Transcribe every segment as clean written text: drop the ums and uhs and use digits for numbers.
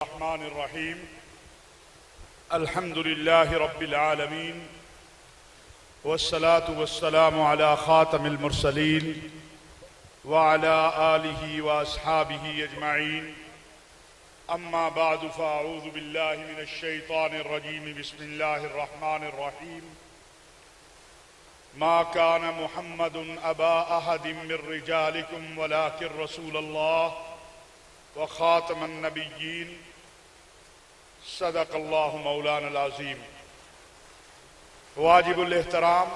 الرحمن الرحیم الحمد للہ رب العالمین والصلاة والسلام علی خاتم المرسلین وعلی آلہ واصحابہ اجمعین اما بعد فاعوذ باللہ من الشیطان الرجیم بسم اللہ الرحمن الرحیم ما كان محمد ابا احد من رجالکم ولكن رسول اللہ وخاتم النبیین صدق اللہ مولانا العظیم۔ واجب الاحترام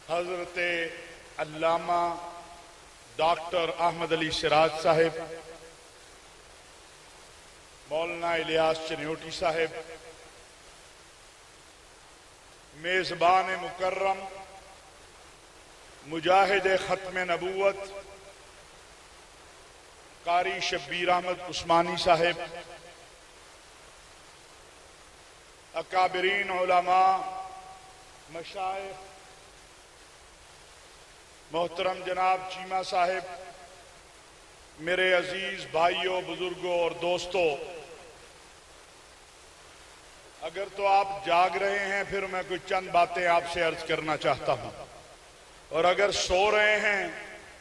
حضرت علامہ ڈاکٹر احمد علی سراج صاحب، مولانا الیاس چنیوٹی صاحب، میزبان مکرم مجاہد ختم نبوت قاری شبیر احمد عثمانی صاحب، اکابرین علماء مشائخ، محترم جناب چیمہ صاحب، میرے عزیز بھائیوں، بزرگوں اور دوستوں، اگر تو آپ جاگ رہے ہیں پھر میں کچھ چند باتیں آپ سے عرض کرنا چاہتا ہوں، اور اگر سو رہے ہیں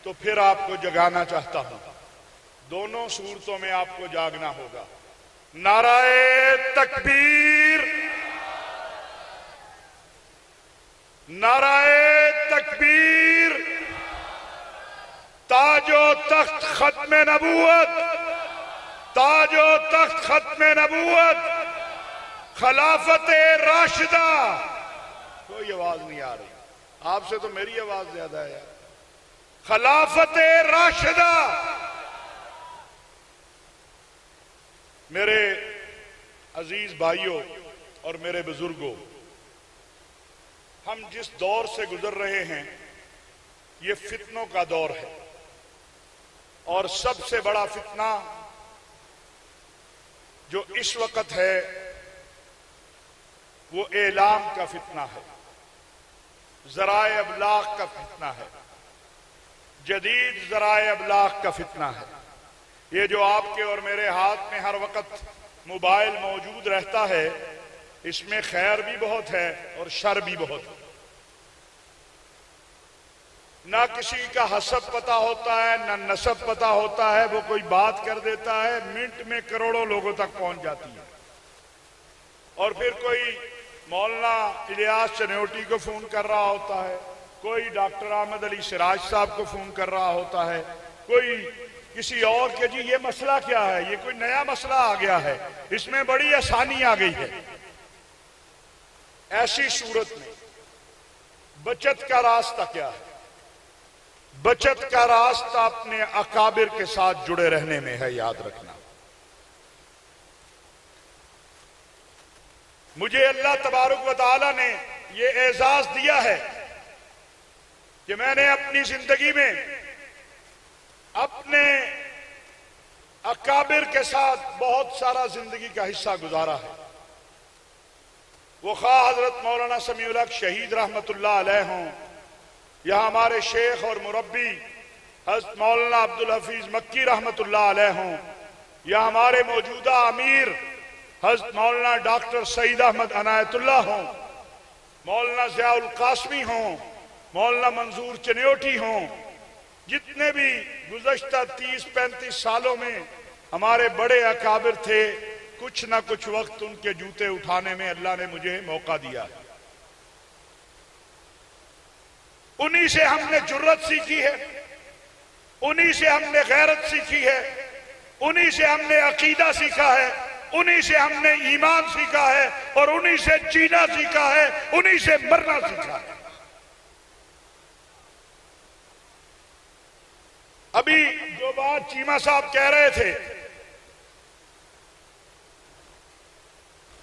تو پھر آپ کو جگانا چاہتا ہوں۔ دونوں صورتوں میں آپ کو جاگنا ہوگا۔ نعرہ تکبیر، نعرہ تکبیر، تاج و تخت ختم نبوت، تاج و تخت ختم نبوت، خلافت راشدہ۔ کوئی آواز نہیں آ رہی، آپ سے تو میری آواز زیادہ ہے۔ خلافت راشدہ۔ میرے عزیز بھائیوں اور میرے بزرگوں، ہم جس دور سے گزر رہے ہیں یہ فتنوں کا دور ہے، اور سب سے بڑا فتنہ جو اس وقت ہے وہ اعلام کا فتنہ ہے، ذرائع ابلاغ کا فتنہ ہے، جدید ذرائع ابلاغ کا فتنہ ہے۔ یہ جو آپ کے اور میرے ہاتھ میں ہر وقت موبائل موجود رہتا ہے، اس میں خیر بھی بہت ہے اور شر بھی بہت ہے۔ نہ کسی کا حسب پتہ ہوتا ہے، نہ نسب پتہ ہوتا ہے، وہ کوئی بات کر دیتا ہے، منٹ میں کروڑوں لوگوں تک پہنچ جاتی ہے، اور پھر کوئی مولانا الیاس چنیوٹی کو فون کر رہا ہوتا ہے، کوئی ڈاکٹر احمد علی سراج صاحب کو فون کر رہا ہوتا ہے، کوئی کسی اور کے جی یہ مسئلہ کیا ہے، یہ کوئی نیا مسئلہ آ گیا ہے، اس میں بڑی آسانی آ گئی ہے۔ ایسی صورت میں بچت کا راستہ کیا ہے؟ بچت کا راستہ اپنے اکابر کے ساتھ جڑے رہنے میں ہے، یاد رکھنا۔ مجھے اللہ تبارک و تعالی نے یہ اعزاز دیا ہے کہ میں نے اپنی زندگی میں اپنے اکابر کے ساتھ بہت سارا زندگی کا حصہ گزارا ہے۔ وہ خواہ حضرت مولانا سمیع الحق شہید رحمت اللہ علیہ ہوں، یا ہمارے شیخ اور مربی حضرت مولانا عبدالحفیظ مکی رحمت اللہ علیہ ہوں، یا ہمارے موجودہ امیر حضرت مولانا ڈاکٹر سعید احمد عنایت اللہ ہوں، مولانا ضیاء القاسمی ہوں، مولانا منظور چنیوٹی ہوں، جتنے بھی گزشتہ 30-35 سالوں میں ہمارے بڑے اکابر تھے، کچھ نہ کچھ وقت ان کے جوتے اٹھانے میں اللہ نے مجھے موقع دیا ہے۔ انہی سے ہم نے جرت سیکھی ہے، انہی سے ہم نے غیرت سیکھی ہے، انہی سے ہم نے عقیدہ سیکھا ہے، انہی سے ہم نے ایمان سیکھا ہے، اور انہی سے جینا سیکھا ہے، انہی سے مرنا سیکھا ہے۔ ابھی جو بات چیمہ صاحب کہہ رہے تھے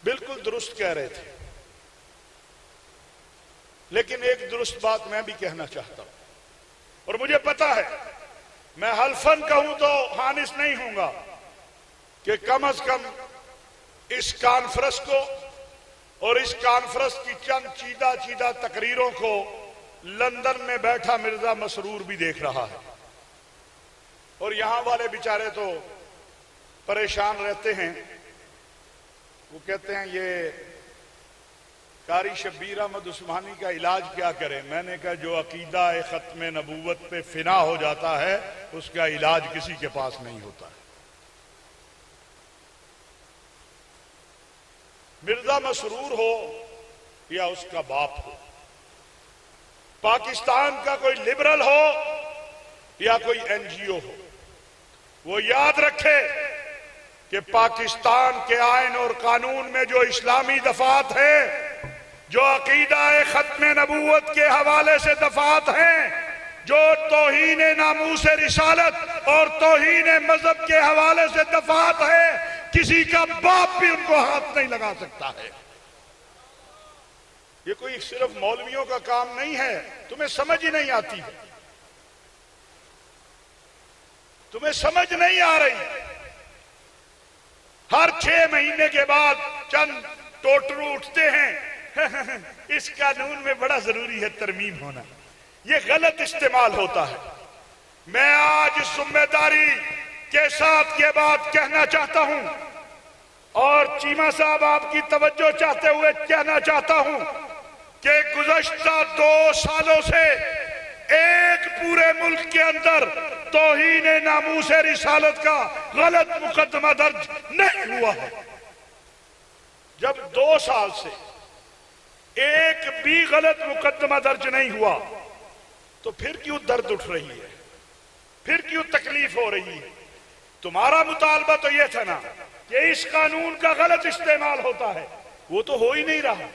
بالکل درست کہہ رہے تھے، لیکن ایک درست بات میں بھی کہنا چاہتا ہوں، اور مجھے پتا ہے میں حلفاً کہوں تو خانس نہیں ہوں گا کہ کم از کم اس کانفرنس کو اور اس کانفرنس کی چند چیدہ تقریروں کو لندن میں بیٹھا مرزا مسرور بھی دیکھ رہا ہے۔ اور یہاں والے بیچارے تو پریشان رہتے ہیں. وہ کہتے ہیں یہ قاری شبیر احمد عثمانی کا علاج کیا کرے. میں نے کہا جو عقیدہ ختم نبوت پہ فنا ہو جاتا ہے اس کا علاج کسی کے پاس نہیں ہوتا ہے. مرزا مسرور ہو یا اس کا باپ ہو، پاکستان کا کوئی لبرل ہو یا کوئی این جی او ہو، وہ یاد رکھے کہ پاکستان کے آئین اور قانون میں جو اسلامی دفعات ہیں، جو عقیدہ ختم نبوت کے حوالے سے دفعات ہیں، جو توہین ناموس رسالت اور توہین مذہب کے حوالے سے دفعات ہیں، کسی کا باپ بھی ان کو ہاتھ نہیں لگا سکتا ہے. یہ کوئی صرف مولویوں کا کام نہیں ہے. تمہیں سمجھ ہی نہیں آتی ہے، تمہیں سمجھ نہیں آ رہی. ہر 6 مہینے کے بعد چند ٹوٹرو اٹھتے ہیں اس قانون میں بڑا ضروری ہے ترمیم ہونا. یہ غلط استعمال ہوتا ہے. میں آج اس ذمہ داری کے ساتھ یہ بات کہنا چاہتا ہوں اور چیمہ صاحب آپ کی توجہ چاہتے ہوئے کہنا چاہتا ہوں کہ گزشتہ 2 سالوں سے ایک پورے ملک کے اندر توہین ناموس رسالت کا غلط مقدمہ درج نہیں ہوا ہے. جب 2 سال سے ایک بھی غلط مقدمہ درج نہیں ہوا تو پھر کیوں درد اٹھ رہی ہے، پھر کیوں تکلیف ہو رہی ہے؟ تمہارا مطالبہ تو یہ تھا نا کہ اس قانون کا غلط استعمال ہوتا ہے. وہ تو ہو ہی نہیں رہا.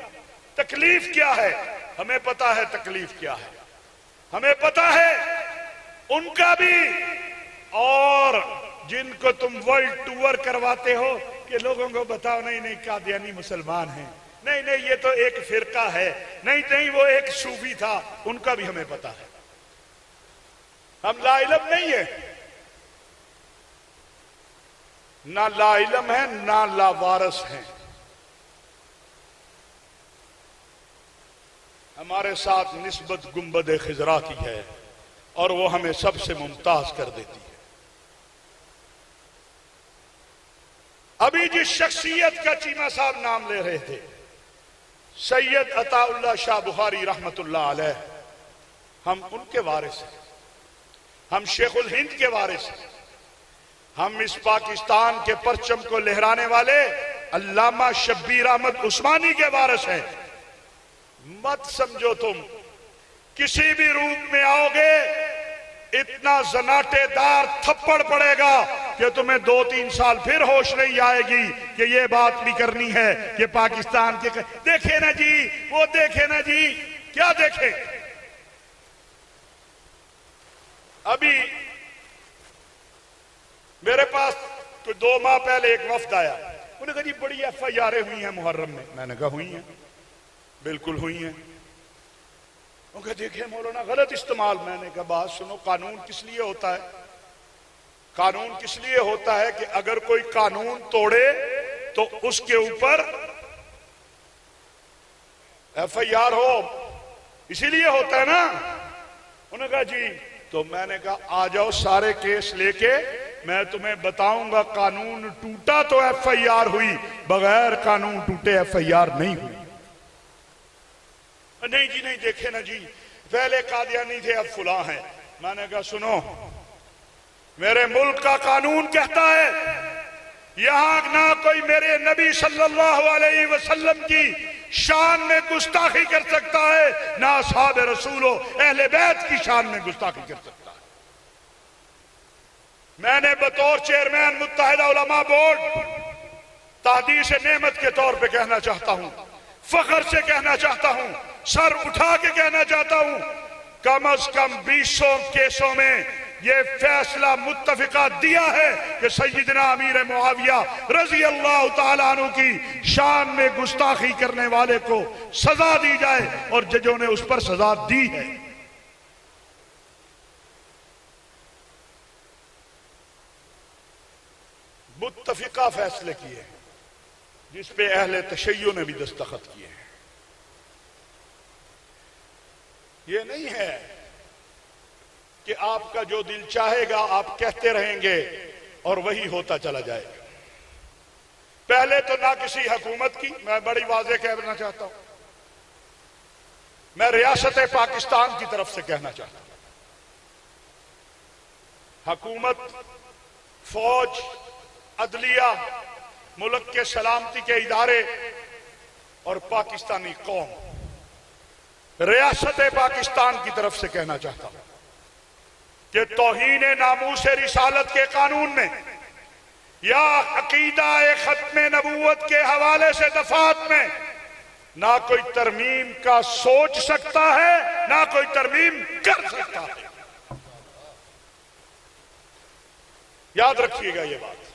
تکلیف کیا ہے؟ ہمیں پتا ہے تکلیف کیا ہے، ہمیں پتا ہے ان کا بھی. اور جن کو تم ورلڈ ٹور کرواتے ہو کہ لوگوں کو بتاؤ نہیں قادیانی مسلمان ہیں، نہیں یہ تو ایک فرقہ ہے، نہیں وہ ایک صوفی تھا، ان کا بھی ہمیں پتا ہے. ہم لا علم نہیں ہے، نہ لا علم ہے نہ لا وارث ہیں. ہمارے ساتھ نسبت گنبد خضرا کی ہے اور وہ ہمیں سب سے ممتاز کر دیتی ہے. ابھی جس شخصیت کا چیمہ صاحب نام لے رہے تھے، سید عطا اللہ شاہ بخاری رحمت اللہ علیہ، ہم ان کے وارث ہیں، ہم شیخ الہند کے وارث ہیں، ہم اس پاکستان کے پرچم کو لہرانے والے علامہ شبیر احمد عثمانی کے وارث ہیں. مت سمجھو تم کسی بھی روپ میں آؤ گے اتنا زناٹے دار تھپڑ پڑے گا کہ تمہیں 2-3 سال پھر ہوش نہیں آئے گی کہ یہ بات بھی کرنی ہے کہ پاکستان کے دیکھے نا جی، وہ دیکھے نا جی. کیا دیکھے؟ ابھی میرے پاس 2 ماہ پہلے ایک وفد آیا، انہوں نے کہا جی بڑی FIR ہوئی ہیں محرم میں. میں نے کہا ہوئی ہیں، بالکل ہوئی ہیں. انہوں نے کہا دیکھیں مولانا غلط استعمال. میں نے کہا بات سنو، قانون کس لیے ہوتا ہے؟ قانون کس لیے ہوتا ہے کہ اگر کوئی قانون توڑے تو اس کے اوپر FIR ہو، اسی لیے ہوتا ہے نا. انہوں نے کہا جی. تو میں نے کہا آ جاؤ سارے کیس لے کے، میں تمہیں بتاؤں گا قانون ٹوٹا تو FIR ہوئی، بغیر قانون ٹوٹے FIR نہیں ہوئی. نہیں جی نہیں، دیکھے نا جی پہلے قادیانی تھے اب فلاں ہیں. میں نے کہا سنو، میرے ملک کا قانون کہتا ہے یہاں نہ کوئی میرے نبی صلی اللہ علیہ وسلم کی شان میں گستاخی کر سکتا ہے، نہ اصحاب رسول و اہل بیت کی شان میں گستاخی کر سکتا ہے. میں نے بطور چیئرمین متحدہ علماء بورڈ تحدیث نعمت کے طور پہ کہنا چاہتا ہوں، فخر سے کہنا چاہتا ہوں، سر اٹھا کے کہنا چاہتا ہوں، کم از کم 20 کیسوں میں یہ فیصلہ متفقہ دیا ہے کہ سیدنا امیر معاویہ رضی اللہ تعالیٰ عنہ کی شان میں گستاخی کرنے والے کو سزا دی جائے، اور ججوں نے اس پر سزا دی ہے. متفقہ فیصلے کیے جس پہ اہل تشیع نے بھی دستخط کیے ہیں. یہ نہیں ہے کہ آپ کا جو دل چاہے گا آپ کہتے رہیں گے اور وہی ہوتا چلا جائے گا۔ پہلے تو نہ کسی حکومت کی، میں بڑی واضح کہنا چاہتا ہوں، میں ریاست پاکستان کی طرف سے کہنا چاہتا ہوں، حکومت، فوج، عدلیہ، ملک کے سلامتی کے ادارے اور پاکستانی قوم، ریاست پاکستان کی طرف سے کہنا چاہتا ہوں کہ توہین ناموس رسالت کے قانون میں یا عقیدہ ختم نبوت کے حوالے سے دفعات میں نہ کوئی ترمیم کا سوچ سکتا ہے نہ کوئی ترمیم کر سکتا ہے۔ یاد رکھیے گا یہ بات۔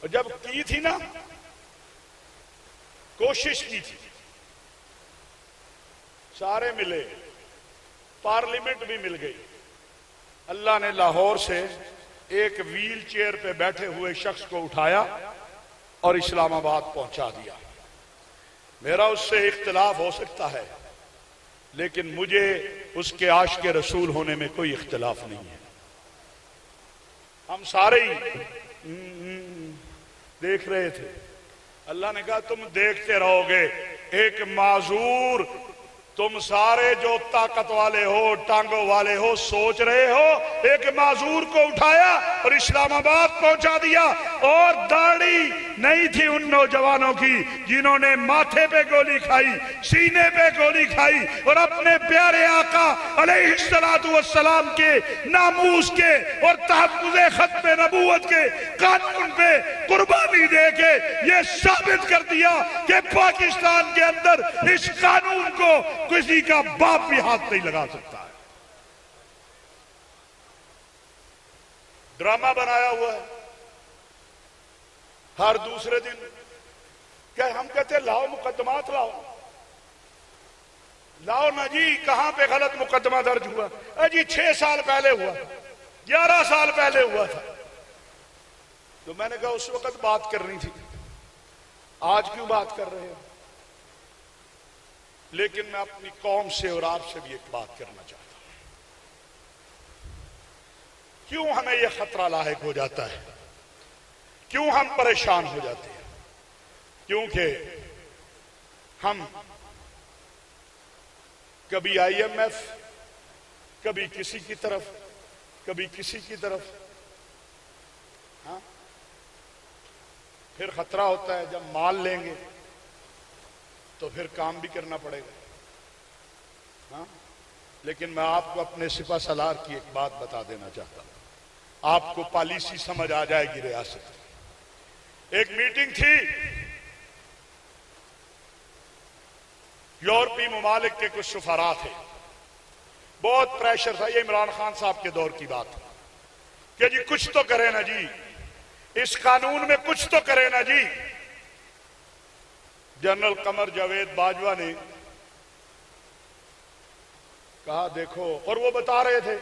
اور جب کی تھی نا، کوشش کی تھی، سارے ملے، پارلیمنٹ بھی مل گئی، اللہ نے لاہور سے ایک ویل چیئر پہ بیٹھے ہوئے شخص کو اٹھایا اور اسلام آباد پہنچا دیا۔ میرا اس سے اختلاف ہو سکتا ہے لیکن مجھے اس کے عاشق رسول ہونے میں کوئی اختلاف نہیں ہے۔ ہم سارے ہی دیکھ رہے تھے، اللہ نے کہا تم دیکھتے رہو گے، ایک معذور، تم سارے جو طاقت والے ہو، ٹانگوں والے ہو، سوچ رہے ہو، ایک معذور کو اٹھایا اور اسلام آباد پہنچا دیا۔ اور داڑھی نہیں تھی ان نوجوانوں کی جنہوں نے ماتھے پہ گولی کھائی، سینے پہ گولی کھائی اور اپنے پیارے آقا علیہ السلام کے ناموس کے اور تحفظ ختم نبوت کے قانون پہ قربانی دے کے یہ ثابت کر دیا کہ پاکستان کے اندر اس قانون کو کسی کا باپ بھی ہاتھ نہیں لگا سکتا ہے۔ ڈرامہ بنایا ہوا ہے، ہر دوسرے دن کہ ہم کہتے ہیں لاؤ مقدمات، لاؤ نا جی، کہاں پہ غلط مقدمہ درج ہوا؟ جی 6 سال پہلے ہوا، 11 سال پہلے ہوا تھا۔ تو میں نے کہا اس وقت بات کرنی تھی، آج کیوں بات کر رہے ہو؟ لیکن میں اپنی قوم سے اور آپ سے بھی ایک بات کرنا چاہتا ہوں، کیوں ہمیں یہ خطرہ لاحق ہو جاتا ہے، کیوں ہم پریشان ہو جاتے ہیں؟ کیونکہ ہم کبھی IMF، کبھی کسی کی طرف، کبھی کسی کی طرف، ہاں، پھر خطرہ ہوتا ہے جب مال لیں گے تو پھر کام بھی کرنا پڑے گا، ہاں۔ لیکن میں آپ کو اپنے سپہ سالار کی ایک بات بتا دینا چاہتا ہوں، آپ کو پالیسی سمجھ آ جائے گی ریاست۔ ایک میٹنگ تھی، یورپی ممالک کے کچھ سفراء تھے، بہت پریشر تھا، یہ عمران خان صاحب کے دور کی بات ہے کہ جی کچھ تو کرے نا جی، اس قانون میں کچھ تو کرے نا جی۔ جنرل قمر جاوید باجوہ نے کہا دیکھو، اور وہ بتا رہے تھے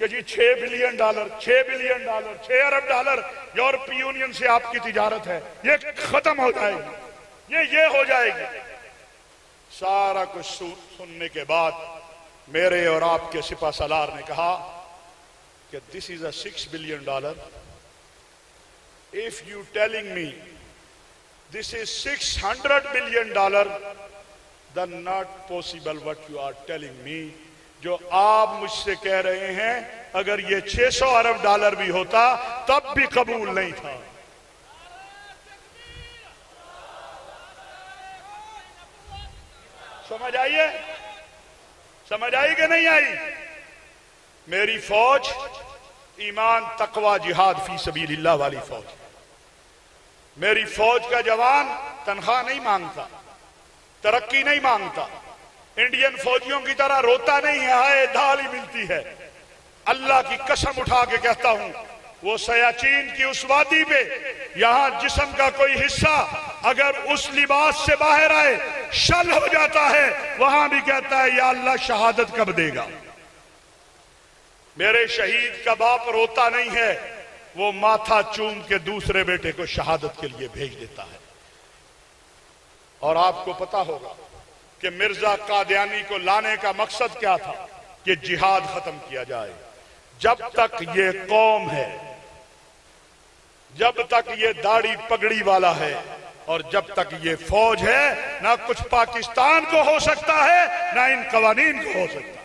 کہ جی $6 بلین، $6 ارب ڈالر یورپی یونین سے آپ کی تجارت ہے، یہ ختم ہو جائے گی، یہ ہو جائے گی۔ سارا کچھ سننے کے بعد میرے اور آپ کے سپہ سالار نے کہا کہ this is a $6 billion. If you telling me this is $600 billion, then not possible what you are telling me. جو آپ مجھ سے کہہ رہے ہیں اگر یہ $600 ارب بھی ہوتا تب بھی قبول نہیں تھا۔ سمجھ آئیے؟ سمجھ آئی کہ نہیں آئی؟ میری فوج ایمان، تقوی، جہاد فی سبیل اللہ والی فوج۔ میری فوج کا جوان تنخواہ نہیں مانگتا، ترقی نہیں مانگتا، انڈین فوجیوں کی طرح روتا نہیں ہے، ہائے ڈھال ہی ملتی ہے۔ اللہ کی قسم اٹھا کے کہتا ہوں، وہ سیاچین کی اس وادی پہ یہاں جسم کا کوئی حصہ اگر اس لباس سے باہر آئے شل ہو جاتا ہے، وہاں بھی کہتا ہے یا اللہ شہادت کب دے گا۔ میرے شہید کا باپ روتا نہیں ہے، وہ ماتھا چوم کے دوسرے بیٹے کو شہادت کے لیے بھیج دیتا ہے۔ اور آپ کو پتا ہوگا کہ مرزا قادیانی کو لانے کا مقصد کیا تھا؟ کہ جہاد ختم کیا جائے. جب تک یہ قوم ہے، جب تک یہ داڑھی پگڑی والا ہے، اور جب تک یہ فوج ہے، نہ کچھ پاکستان کو ہو سکتا ہے، نہ ان قوانین کو ہو سکتا ہے.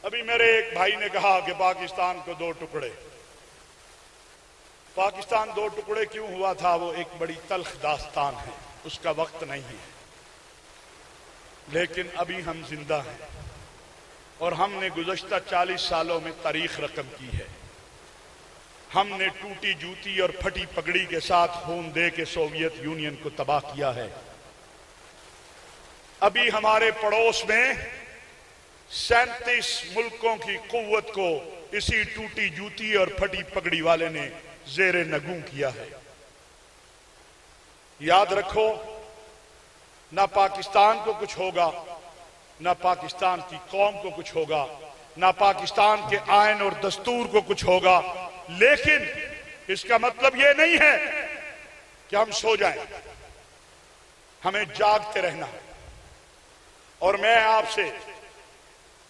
ابھی میرے ایک بھائی نے کہا کہ پاکستان کو دو ٹکڑے. پاکستان دو ٹکڑے کیوں ہوا تھا وہ ایک بڑی تلخ داستان ہے، اس کا وقت نہیں ہے. لیکن ابھی ہم زندہ ہیں اور ہم نے گزشتہ 40 سالوں میں تاریخ رقم کی ہے. ہم نے ٹوٹی جوتی اور پھٹی پگڑی کے ساتھ خون دے کے سوویت یونین کو تباہ کیا ہے. ابھی ہمارے پڑوس میں 37 ملکوں کی قوت کو اسی ٹوٹی جوتی اور پھٹی پگڑی والے نے زیر نگوں کیا ہے. یاد رکھو، نہ پاکستان کو کچھ ہوگا، نہ پاکستان کی قوم کو کچھ ہوگا، نہ پاکستان کے آئین اور دستور کو کچھ ہوگا. لیکن اس کا مطلب یہ نہیں ہے کہ ہم سو جائیں. ہمیں جاگتے رہنا ہے. اور میں آپ سے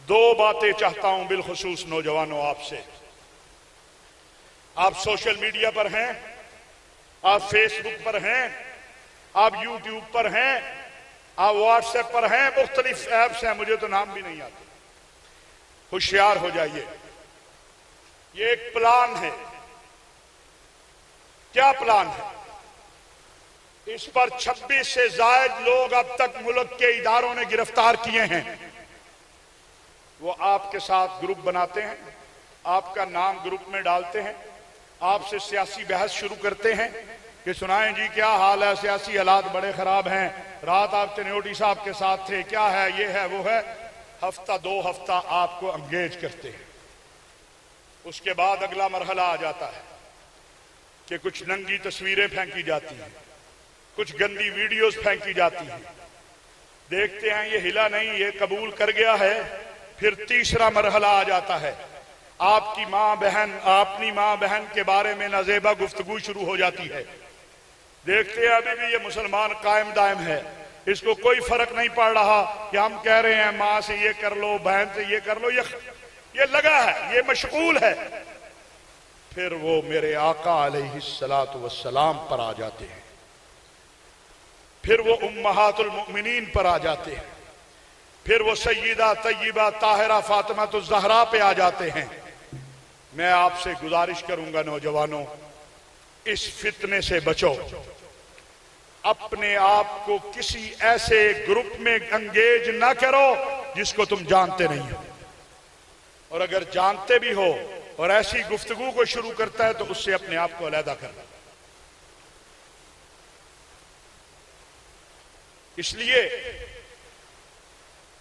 دو باتیں چاہتا ہوں، بالخصوص نوجوانوں. آپ سے، آپ سوشل میڈیا پر ہیں، آپ فیس بک پر ہیں، آپ یوٹیوب پر ہیں، آپ واٹس ایپ پر ہیں، مختلف ایپس ہیں، مجھے تو نام بھی نہیں آتے. ہوشیار ہو جائیے. یہ ایک پلان ہے. کیا پلان ہے؟ اس پر 26 سے زائد لوگ اب تک ملک کے اداروں نے گرفتار کیے ہیں. وہ آپ کے ساتھ گروپ بناتے ہیں، آپ کا نام گروپ میں ڈالتے ہیں، آپ سے سیاسی بحث شروع کرتے ہیں کہ سنائیں جی کیا حال ہے، سیاسی حالات بڑے خراب ہیں، رات آپ چنیوٹی صاحب کے ساتھ تھے، کیا ہے، یہ ہے وہ ہے. ہفتہ دو ہفتہ آپ کو انگیج کرتے ہیں. اس کے بعد اگلا مرحلہ آ جاتا ہے کہ کچھ ننگی تصویریں پھینکی جاتی ہیں، کچھ گندی ویڈیوز پھینکی جاتی ہیں. دیکھتے ہیں یہ ہلا نہیں، یہ قبول کر گیا ہے. پھر تیسرا مرحلہ آ جاتا ہے، آپ کی ماں بہن، اپنی ماں بہن کے بارے میں نازیبا گفتگو شروع ہو جاتی ہے. دیکھتے ہیں ابھی بھی یہ مسلمان قائم دائم ہے، اس کو کوئی فرق نہیں پڑ رہا کہ ہم کہہ رہے ہیں ماں سے یہ کر لو، بہن سے یہ کر لو، یہ لگا ہے، یہ مشغول ہے. پھر وہ میرے آقا علیہ الصلوۃ والسلام پر آ جاتے ہیں، پھر وہ امہات المؤمنین پر آ جاتے ہیں، پھر وہ سیدہ طیبہ طاہرہ فاطمہ الزہرا پہ آ جاتے ہیں. میں آپ سے گزارش کروں گا نوجوانوں، اس فتنے سے بچو. اپنے آپ کو کسی ایسے گروپ میں انگیج نہ کرو جس کو تم جانتے نہیں ہو، اور اگر جانتے بھی ہو اور ایسی گفتگو کو شروع کرتا ہے تو اس سے اپنے آپ کو علیحدہ کرنا. اس لیے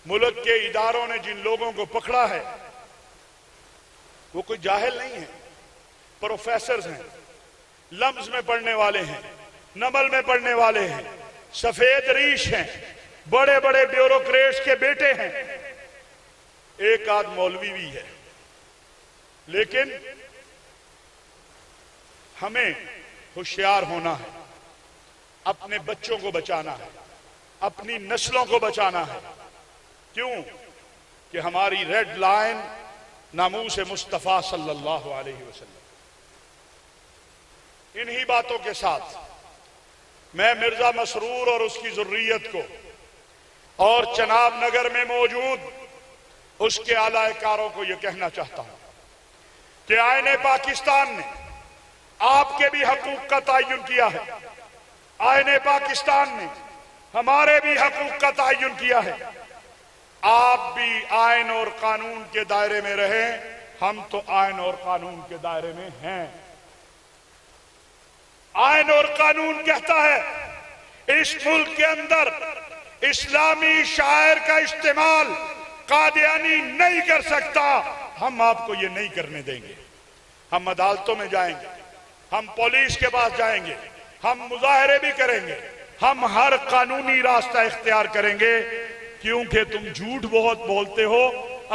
ملک کے اداروں نے جن لوگوں کو پکڑا ہے وہ کوئی جاہل نہیں ہے، پروفیسرز ہیں، لمز میں پڑھنے والے ہیں، نمل میں پڑھنے والے ہیں، سفید ریش ہیں، بڑے بڑے بیوروکریٹس کے بیٹے ہیں، ایک آدھ مولوی بھی ہے. لیکن ہمیں ہوشیار ہونا ہے، اپنے بچوں کو بچانا ہے، اپنی نسلوں کو بچانا ہے. کیوں کہ ہماری ریڈ لائن ناموس مصطفیٰ صلی اللہ علیہ وسلم. انہی باتوں کے ساتھ میں مرزا مسرور اور اس کی ذریت کو اور چناب نگر میں موجود اس کے اعلی کاروں کو یہ کہنا چاہتا ہوں کہ آئین پاکستان نے آپ کے بھی حقوق کا تعین کیا ہے، آئین پاکستان نے ہمارے بھی حقوق کا تعین کیا ہے. آپ بھی آئین اور قانون کے دائرے میں رہیں، ہم تو آئین اور قانون کے دائرے میں ہیں. آئین اور قانون کہتا ہے اس ملک کے اندر اسلامی شاعر کا استعمال قادیانی نہیں کر سکتا. ہم آپ کو یہ نہیں کرنے دیں گے. ہم عدالتوں میں جائیں گے، ہم پولیس کے پاس جائیں گے، ہم مظاہرے بھی کریں گے، ہم ہر قانونی راستہ اختیار کریں گے. کیونکہ تم جھوٹ بہت بولتے ہو.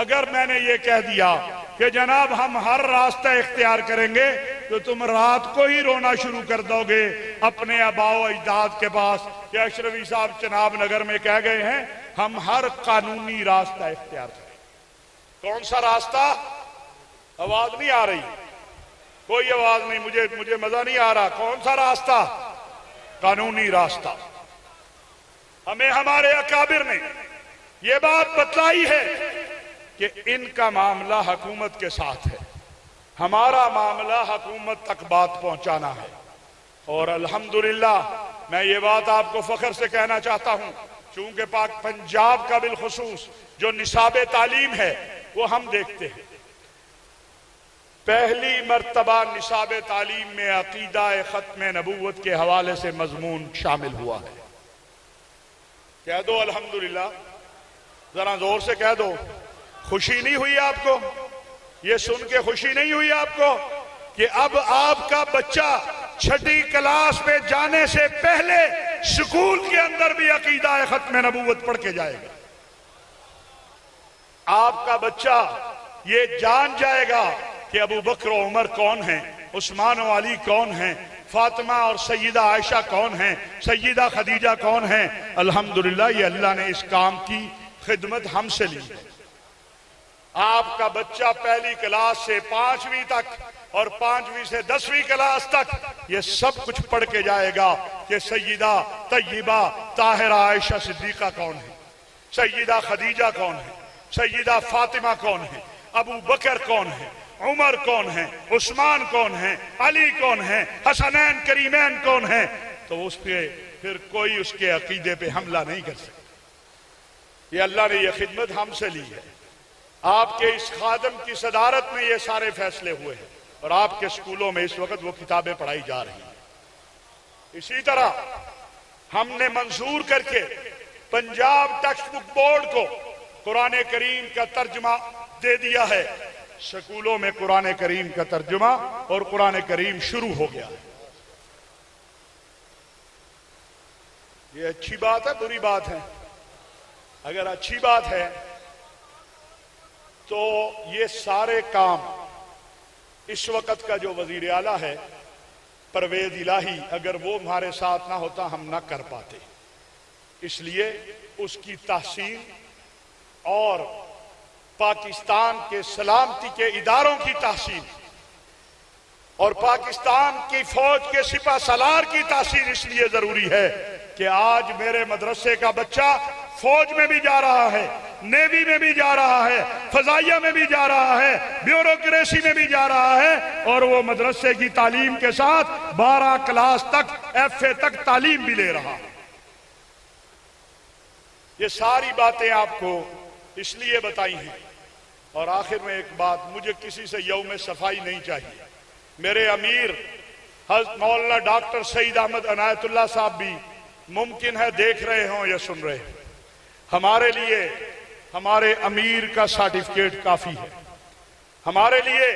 اگر میں نے یہ کہہ دیا کہ جناب ہم ہر راستہ اختیار کریں گے تو تم رات کو ہی رونا شروع کر دو گے اپنے آباء و اجداد کے پاس کہ اشرفی صاحب چناب نگر میں کہہ گئے ہیں ہم ہر قانونی راستہ اختیار کریں۔ کون سا راستہ؟ آواز نہیں آ رہی، کوئی آواز نہیں، مجھے مزہ نہیں آ رہا۔ کون سا راستہ؟ قانونی راستہ۔ ہمیں ہمارے اکابر نے یہ بات بتلائی ہے کہ ان کا معاملہ حکومت کے ساتھ ہے، ہمارا معاملہ حکومت تک بات پہنچانا ہے۔ اور الحمدللہ میں یہ بات آپ کو فخر سے کہنا چاہتا ہوں، چونکہ پاک پنجاب کا بالخصوص جو نصاب تعلیم ہے وہ ہم دیکھتے ہیں، پہلی مرتبہ نصاب تعلیم میں عقیدہ ختم نبوت کے حوالے سے مضمون شامل ہوا ہے۔ کہہ دو الحمدللہ، ذرا زور سے کہہ دو۔ خوشی نہیں ہوئی آپ کو؟ یہ سن کے خوشی نہیں ہوئی آپ کو کہ اب آپ کا بچہ چھٹی کلاس میں جانے سے پہلے سکول کے اندر بھی عقیدہ ختم نبوت پڑھ کے جائے گا؟ آپ کا بچہ یہ جان جائے گا کہ ابو بکر و عمر کون ہیں، عثمان و علی کون ہیں، فاطمہ اور سیدہ عائشہ کون ہیں، سیدہ خدیجہ کون ہیں۔ الحمدللہ یہ اللہ نے اس کام کی خدمت ہم سے لی۔ آپ کا بچہ پہلی کلاس سے 5ویں تک اور 5ویں سے 10ویں کلاس تک یہ سب کچھ پڑھ کے جائے گا کہ سیدہ طیبہ طاہرہ عائشہ صدیقہ کون ہے، سیدہ خدیجہ کون ہے، سیدہ فاطمہ کون ہے، ابو بکر کون ہے، عمر کون ہے، عثمان کون ہے، علی کون ہے، حسنین کریمین کون ہیں۔ تو اس پہ پھر کوئی اس کے عقیدے پہ حملہ نہیں کر سکتا۔ یہ اللہ نے یہ خدمت ہم سے لی ہے۔ آپ کے اس خادم کی صدارت میں یہ سارے فیصلے ہوئے ہیں اور آپ کے سکولوں میں اس وقت وہ کتابیں پڑھائی جا رہی ہیں۔ اسی طرح ہم نے منظور کر کے پنجاب ٹیکسٹ بک بورڈ کو قرآن کریم کا ترجمہ دے دیا ہے۔ سکولوں میں قرآن کریم کا ترجمہ اور قرآن کریم شروع ہو گیا ہے۔ یہ اچھی بات ہے، بری بات ہے؟ اگر اچھی بات ہے تو یہ سارے کام اس وقت کا جو وزیر اعلیٰ ہے پرویز الہی، اگر وہ ہمارے ساتھ نہ ہوتا ہم نہ کر پاتے۔ اس لیے اس کی تحسین اور پاکستان کے سلامتی کے اداروں کی تحسین اور پاکستان کی فوج کے سپہ سالار کی تحسین اس لیے ضروری ہے کہ آج میرے مدرسے کا بچہ فوج میں بھی جا رہا ہے، نیوی میں بھی جا رہا ہے، فضائیہ میں بھی جا رہا ہے، بیوروکریسی میں بھی جا رہا ہے، اور وہ مدرسے کی تعلیم کے ساتھ 12 کلاس تک FA تک تعلیم بھی لے رہا ہے۔ یہ ساری باتیں آپ کو اس لیے بتائی ہیں۔ اور آخر میں ایک بات، مجھے کسی سے یوم صفائی نہیں چاہیے۔ میرے امیر حضرت مولانا ڈاکٹر سعید احمد عنایت اللہ صاحب بھی ممکن ہے دیکھ رہے ہوں یا سن رہے ہوں۔ ہمارے لیے ہمارے امیر کا سرٹیفکیٹ کافی ہے، ہمارے لیے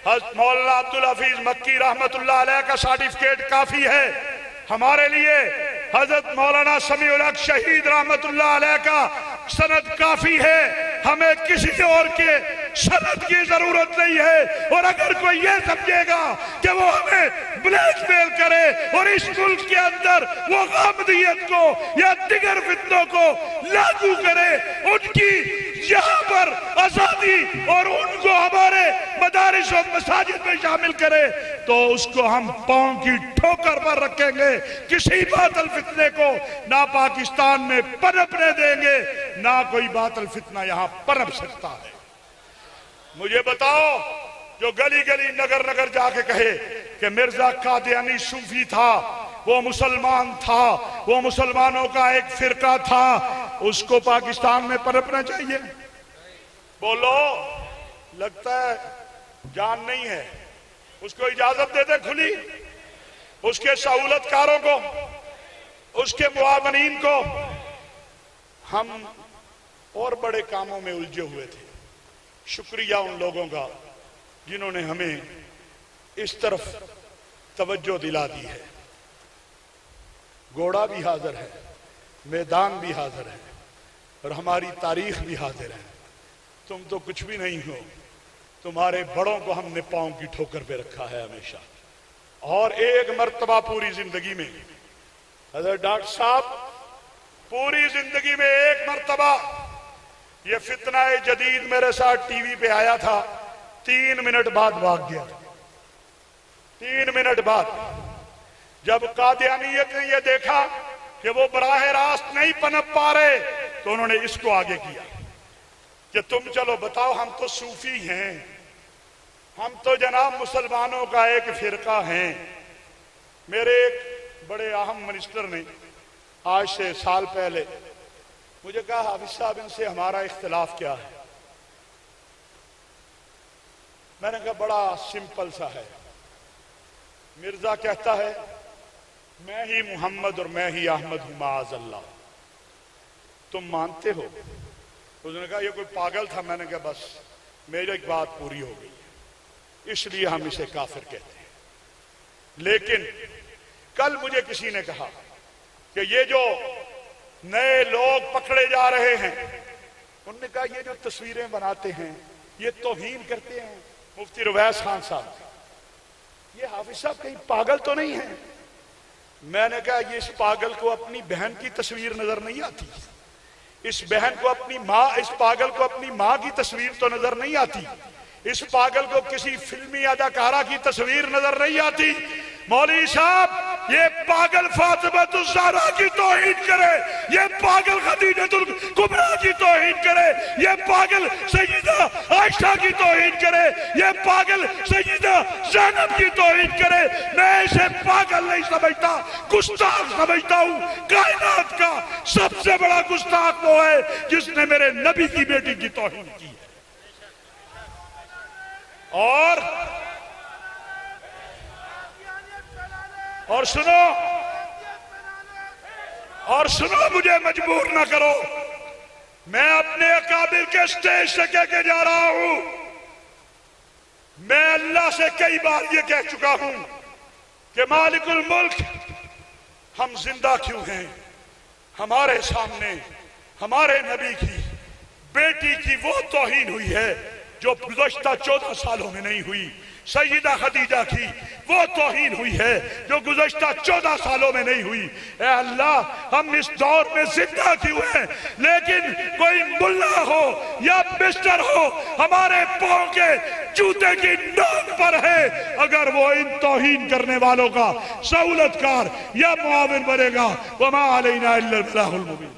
حضرت مولانا عبدالحفیظ مکی رحمت اللہ علیہ کا سرٹیفکیٹ کافی ہے، ہمارے لیے حضرت مولانا سمیع الحق شہید رحمت اللہ علیہ کا سند کافی ہے۔ ہمیں کسی اور کے سند کی ضرورت نہیں ہے۔ اور اگر کوئی یہ سمجھے گا کہ وہ ہمیں بلیک میل کرے اور اس ملک کے اندر وہ غامدیت کو یا دیگر فتنوں کو لاگو کرے، ان کی یہاں پر آزادی اور ان کو ہمارے مدارس و مساجد میں شامل کرے، تو اس کو ہم پاؤں کی ٹھوکر پر رکھیں گے۔ کسی باطل فتنے کو نہ پاکستان میں پنپنے دیں گے، نہ کوئی باطل فتنہ یہاں پنپ سکتا ہے۔ مجھے بتاؤ، جو گلی گلی نگر نگر جا کے کہے کہ مرزا قادیانی صوفی تھا، وہ مسلمان تھا، وہ مسلمانوں کا ایک فرقہ تھا، اس کو پاکستان میں پنپنا چاہیے؟ بولو، لگتا ہے جان نہیں ہے۔ اس کو اجازت دیتے کھلی، اس کے سہولت کاروں کو، اس کے معاونین کو۔ ہم اور بڑے کاموں میں الجھے ہوئے تھے۔ شکریہ ان لوگوں کا جنہوں نے ہمیں اس طرف توجہ دلا دی ہے۔ گھوڑا بھی حاضر ہے، میدان بھی حاضر ہے، اور ہماری تاریخ بھی حاضر ہے۔ تم تو کچھ بھی نہیں ہو، تمہارے بڑوں کو ہم نے پاؤں کی ٹھوکر پہ رکھا ہے ہمیشہ۔ اور ایک مرتبہ پوری زندگی میں حضرت ڈاکٹر صاحب پوری زندگی میں ایک مرتبہ یہ فتنہ جدید میرے ساتھ ٹی وی پہ آیا تھا، 3 منٹ بعد بھاگ گیا۔ 3 منٹ بعد جب قادیانیت نے یہ دیکھا کہ وہ براہ راست نہیں پنپ پا رہے تو انہوں نے اس کو آگے کیا کہ تم چلو بتاؤ، ہم تو صوفی ہیں، ہم تو جناب مسلمانوں کا ایک فرقہ ہیں۔ میرے ایک بڑے اہم منسٹر نے آج سے سال پہلے مجھے کہا حافظ صاحب ان سے ہمارا اختلاف کیا ہے؟ میں نے کہا بڑا سمپل سا ہے، مرزا کہتا ہے میں ہی محمد اور میں ہی احمد ہوں معاذ اللہ، تم مانتے ہو؟ اس نے کہا یہ کوئی پاگل تھا۔ میں نے کہا بس میری ایک بات پوری ہو گئی ہے، اس لیے ہم اسے کافر کہتے ہیں۔ لیکن کل مجھے کسی نے کہا کہ یہ جو نئے لوگ پکڑے جا رہے ہیں، انہوں نے کہا یہ جو تصویریں بناتے ہیں یہ توہین کرتے ہیں مفتی رویس خان صاحب، یہ حافظ صاحب کہیں پاگل تو نہیں ہیں؟ میں نے کہا یہ اس پاگل کو اپنی بہن کی تصویر نظر نہیں آتی، اس بہن کو اپنی ماں، اس پاگل کو اپنی ماں کی تصویر تو نظر نہیں آتی، اس پاگل کو کسی فلمی اداکارہ کی تصویر نظر نہیں آتی۔ مولوی صاحب یہ پاگل فاطمہ الزہرا کی توہین کرے، یہ پاگل خدیجہ الکبریٰ کی توہین کرے، یہ پاگل سیدہ عائشہ کی توہین کرے، یہ پاگل سیدہ زینب کی توہین کرے، میں اسے پاگل نہیں سمجھتا، گستاخ سمجھتا ہوں۔ کائنات کا سب سے بڑا گستاخ وہ ہے جس نے میرے نبی کی بیٹی کی توہین کی ہے۔ اور سنو مجھے مجبور نہ کرو، میں اپنے اکابر کے سٹیج سے کہہ کے جا رہا ہوں، میں اللہ سے کئی بار یہ کہہ چکا ہوں کہ مالک الملک ہم زندہ کیوں ہیں؟ ہمارے سامنے ہمارے نبی کی بیٹی کی وہ توہین ہوئی ہے جو گزشتہ 14 سالوں میں نہیں ہوئی، سیدہ خدیجہ کی وہ توہین ہوئی ہے جو گزشتہ 14 سالوں میں نہیں ہوئی۔ اے اللہ ہم اس دور میں زندہ کیوں ہیں؟ لیکن کوئی ملا ہو یا مسٹر ہو ہمارے پاؤں کے جوتے کی نوک پر ہے، اگر وہ ان توہین کرنے والوں کا سہولت کار یا معاون بنے گا، وما علینا الا البلاغ المبین۔